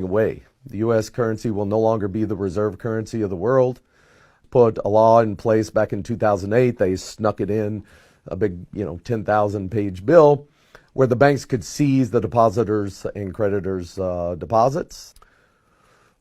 away. The U.S. currency will no longer be the reserve currency of the world. Put a law in place back in 2008. They snuck it in, a big, 10,000 page bill where the banks could seize the depositors' and creditors' deposits.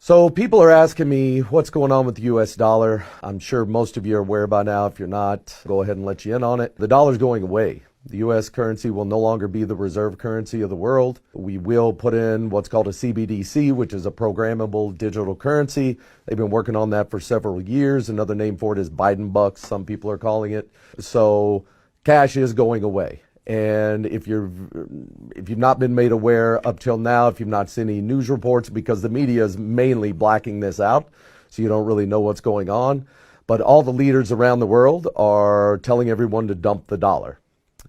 So people are asking me what's going on with the U.S. dollar. I'm sure most of you are aware by now. If you're not, go ahead and let you in on it. The dollar's going away. The U.S. currency will no longer be the reserve currency of the world. We will put in what's called a CBDC, which is a programmable digital currency. They've been working on that for several years. Another name for it is Biden bucks, some people are calling it. So cash is going away. And if you've not been made aware up till now, if you've not seen any news reports, because the media is mainly blacking this out, so you don't really know what's going on. But all the leaders around the world are telling everyone to dump the dollar,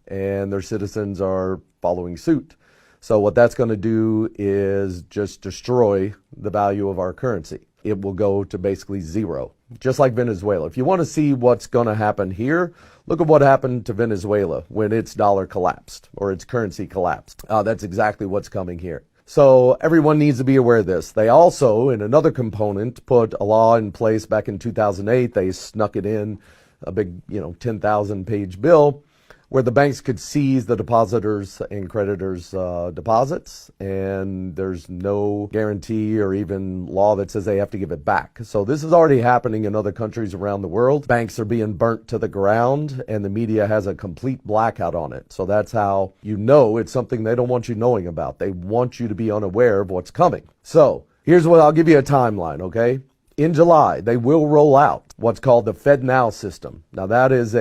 and their citizens are following suit. So what that's going to do is just destroy the value of our currency. It will go to basically zero, just like Venezuela. If you want to see what's going to happen here, look at what happened to Venezuela when its dollar collapsed or its currency collapsed. That's exactly what's coming here. So everyone needs to be aware of this. They also, in another component, put a law in place back in 2008. They snuck it in, a big, 10,000 page bill where the banks could seize the depositors' and creditors' deposits, and there's no guarantee or even law that says they have to give it back. So this is already happening in other countries around the world. Banks are being burnt to the ground, and the media has a complete blackout on it. So that's how you know it's something they don't want you knowing about. They want you to be unaware of what's coming. So here's what I'll give you a timeline, okay? In July, they will roll out what's called the FedNow system. Now that is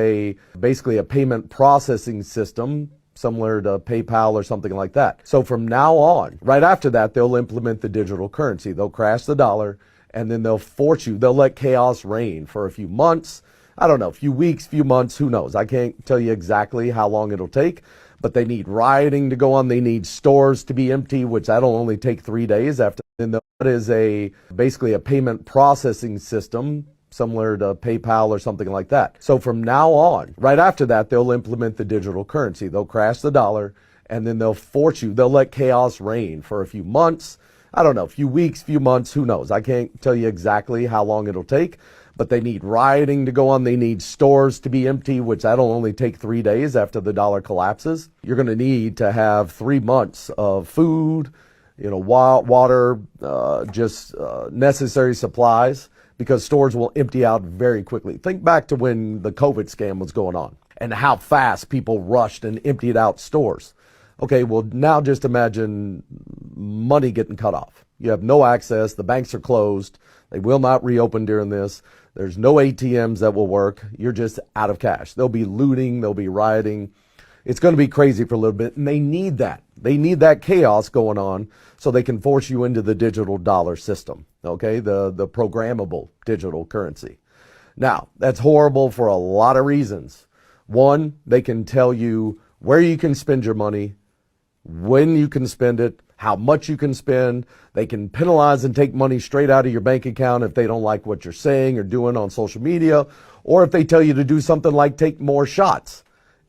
basically a payment processing system similar to PayPal or something like that. So from now on, right after that, they'll implement the digital currency. They'll crash the dollar, and then they'll let chaos reign for a few months. I don't know, a few weeks, few months, who knows? I can't tell you exactly how long it'll take, but they need rioting to go on. They need stores to be empty, which that'll only take 3 days after. Then that is basically a payment processing system similar to PayPal or something like that. So from now on, right after that, they'll implement the digital currency. They'll crash the dollar, and then they'll let chaos reign for a few months. I don't know, a few weeks, few months, who knows? I can't tell you exactly how long it'll take, but they need rioting to go on. They need stores to be empty, which that'll only take 3 days after the dollar collapses. You're going to need to have 3 months of food, water, just necessary supplies, because stores will empty out very quickly. Think back to when the COVID scam was going on and how fast people rushed and emptied out stores. Okay, well, now just imagine money getting cut off. You have no access. The banks are closed. They will not reopen during this. There's no ATMs that will work. You're just out of cash. There'll be looting. There'll be rioting. It's going to be crazy for a little bit, and they need that. They need that chaos going on so they can force you into the digital dollar system, okay, the programmable digital currency. Now, that's horrible for a lot of reasons. One, they can tell you where you can spend your money, when you can spend it, how much you can spend. They can penalize and take money straight out of your bank account if they don't like what you're saying or doing on social media, or if they tell you to do something like take more shots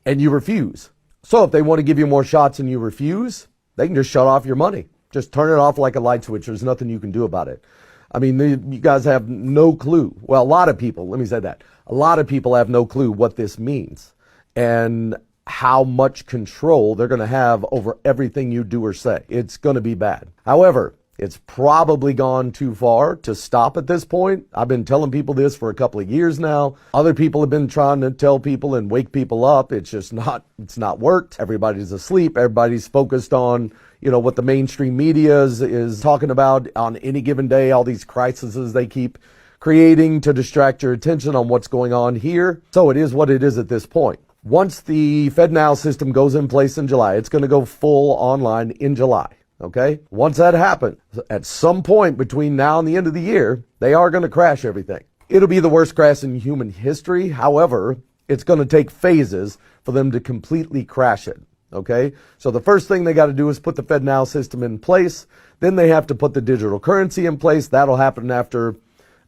and you refuse. So if they want to give you more shots and you refuse, they can just shut off your money. Just turn it off like a light switch. There's nothing you can do about it. I mean, you guys have no clue. Well, a lot of people, let me say that. A lot of people have no clue what this means and how much control they're going to have over everything you do or say. It's going to be bad. However, it's probably gone too far to stop at this point. I've been telling people this for a couple of years now. Other people have been trying to tell people and wake people up. It's not worked. Everybody's asleep. Everybody's focused on, what the mainstream media is talking about on any given day, all these crises they keep creating to distract your attention on what's going on here. So it is what it is at this point. Once the FedNow system goes in place in July, it's going to go full online in July. Okay? Once that happens, at some point between now and the end of the year, they are going to crash everything. It'll be the worst crash in human history. However, it's going to take phases for them to completely crash it. Okay? So the first thing they got to do is put the FedNow system in place. Then they have to put the digital currency in place. That'll happen after,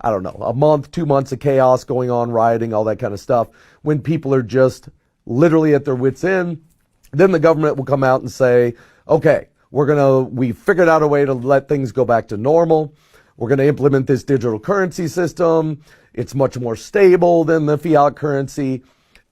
I don't know, a month, 2 months of chaos going on, rioting, all that kind of stuff. When people are just literally at their wits' end, then the government will come out and say, okay, We figured out a way to let things go back to normal. We're going to implement this digital currency system. It's much more stable than the fiat currency.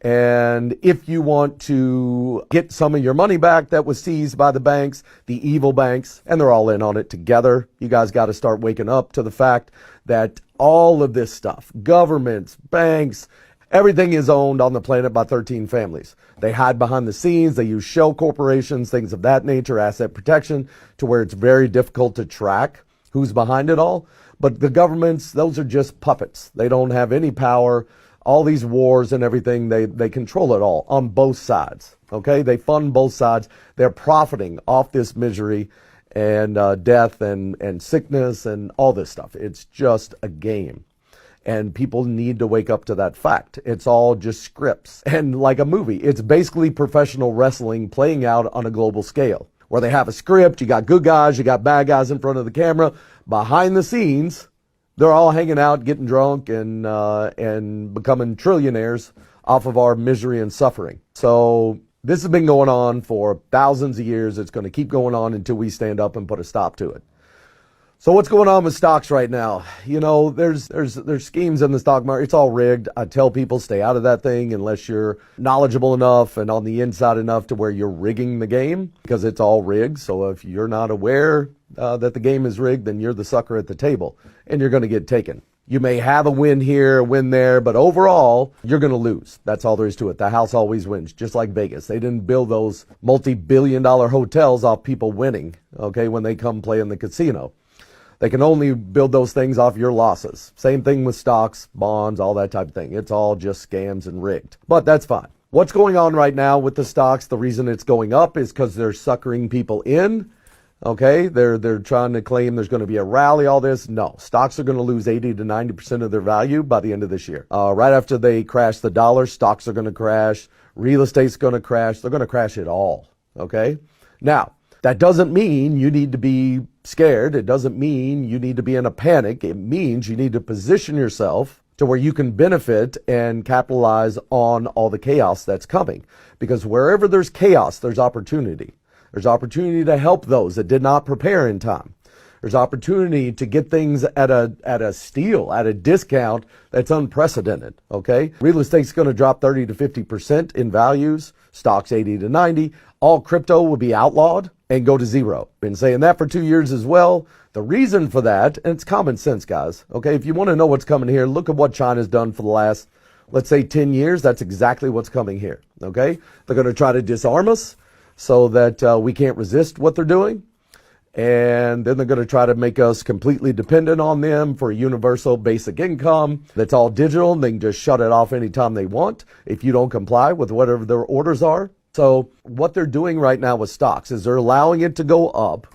And if you want to get some of your money back that was seized by the banks, the evil banks, and they're all in on it together, you guys got to start waking up to the fact that all of this stuff, governments, banks, everything is owned on the planet by 13 families. They hide behind the scenes. They use shell corporations, things of that nature, asset protection, to where it's very difficult to track who's behind it all. But the governments, those are just puppets. They don't have any power. All these wars and everything, they control it all on both sides. Okay, they fund both sides. They're profiting off this misery and death and sickness and all this stuff. It's just a game. And people need to wake up to that fact. It's all just scripts. And like a movie, it's basically professional wrestling playing out on a global scale, where they have a script, you got good guys, you got bad guys in front of the camera. Behind the scenes, they're all hanging out, getting drunk, and becoming trillionaires off of our misery and suffering. So this has been going on for thousands of years. It's going to keep going on until we stand up and put a stop to it. So what's going on with stocks right now? You know, there's schemes in the stock market. It's all rigged. I tell people stay out of that thing unless you're knowledgeable enough and on the inside enough to where you're rigging the game, because it's all rigged. So if you're not aware that the game is rigged, then you're the sucker at the table and you're going to get taken. You may have a win here, a win there, but overall, you're going to lose. That's all there is to it. The house always wins, just like Vegas. They didn't build those multi-billion-dollar hotels off people winning, okay, when they come play in the casino. They can only build those things off your losses. Same thing with stocks, bonds, all that type of thing. It's all just scams and rigged. But that's fine. What's going on right now with the stocks, the reason it's going up is because they're suckering people in. Okay, they're trying to claim there's going to be a rally, all this. No, stocks are going to lose 80 to 90% of their value by the end of this year. Right after they crash the dollar, stocks are going to crash. Real estate's going to crash. They're going to crash it all. Okay, now, that doesn't mean you need to be scared. It doesn't mean you need to be in a panic. It means you need to position yourself to where you can benefit and capitalize on all the chaos that's coming. Because wherever there's chaos, there's opportunity. There's opportunity to help those that did not prepare in time. There's opportunity to get things at a steal, at a discount that's unprecedented, okay? Real estate's going to drop 30 to 50% in values, stocks 80 to 90. All crypto will be outlawed and go to zero. Been saying that for 2 years as well. The reason for that, and it's common sense, guys, okay? If you want to know what's coming here, look at what China's done for the last, let's say, 10 years. That's exactly what's coming here, okay? They're going to try to disarm us so that we can't resist what they're doing. And then they're going to try to make us completely dependent on them for a universal basic income that's all digital. And they can just shut it off anytime they want if you don't comply with whatever their orders are. So what they're doing right now with stocks is they're allowing it to go up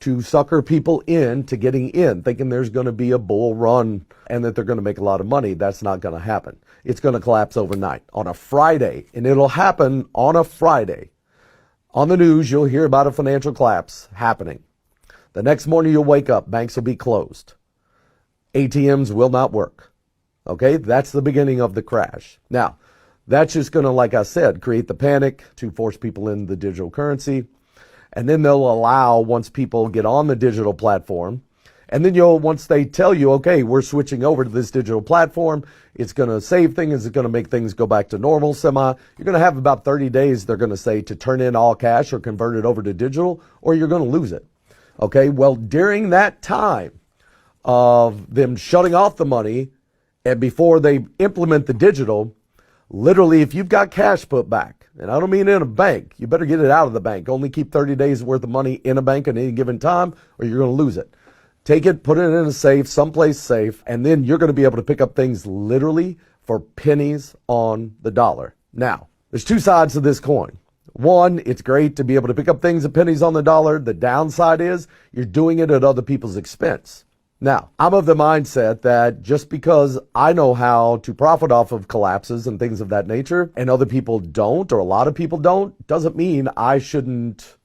to sucker people in to getting in, thinking there's going to be a bull run and that they're going to make a lot of money. That's not going to happen. It's going to collapse overnight on a Friday, and it'll happen on a Friday. On the news, you'll hear about a financial collapse happening. The next morning you'll wake up, banks will be closed. ATMs will not work. Okay, that's the beginning of the crash. Now, that's just going to, like I said, create the panic to force people into the digital currency. And then they'll allow, once people get on the digital platform, and then once they tell you, okay, we're switching over to this digital platform, it's going to save things, it's going to make things go back to normal you're going to have about 30 days, they're going to say, to turn in all cash or convert it over to digital, or you're going to lose it. Okay, well, during that time of them shutting off the money and before they implement the digital, literally, if you've got cash put back, and I don't mean in a bank, you better get it out of the bank. Only keep 30 days worth of money in a bank at any given time, or you're going to lose it. Take it, put it in a safe, someplace safe, and then you're going to be able to pick up things literally for pennies on the dollar. Now, there's two sides to this coin. One, it's great to be able to pick up things at pennies on the dollar. The downside is you're doing it at other people's expense. Now, I'm of the mindset that just because I know how to profit off of collapses and things of that nature, and other people don't, or a lot of people don't, doesn't mean I shouldn't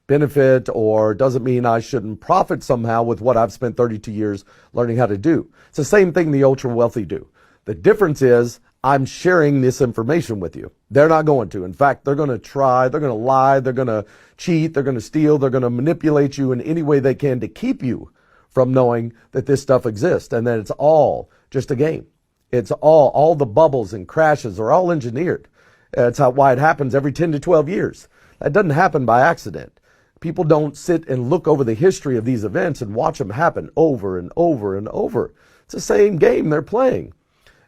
benefit or doesn't mean I shouldn't profit somehow with what I've spent 32 years learning how to do. It's the same thing the ultra wealthy do. The difference is I'm sharing this information with you. They're not going to. In fact, they're going to try, they're going to lie, they're going to cheat, they're going to steal, they're going to manipulate you in any way they can to keep you from knowing that this stuff exists and that it's all just a game. It's all the bubbles and crashes are all engineered. That's why it happens every 10 to 12 years. That doesn't happen by accident. People don't sit and look over the history of these events and watch them happen over and over and over. It's the same game they're playing.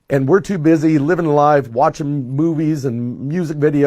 And we're too busy living life, watching movies and music videos.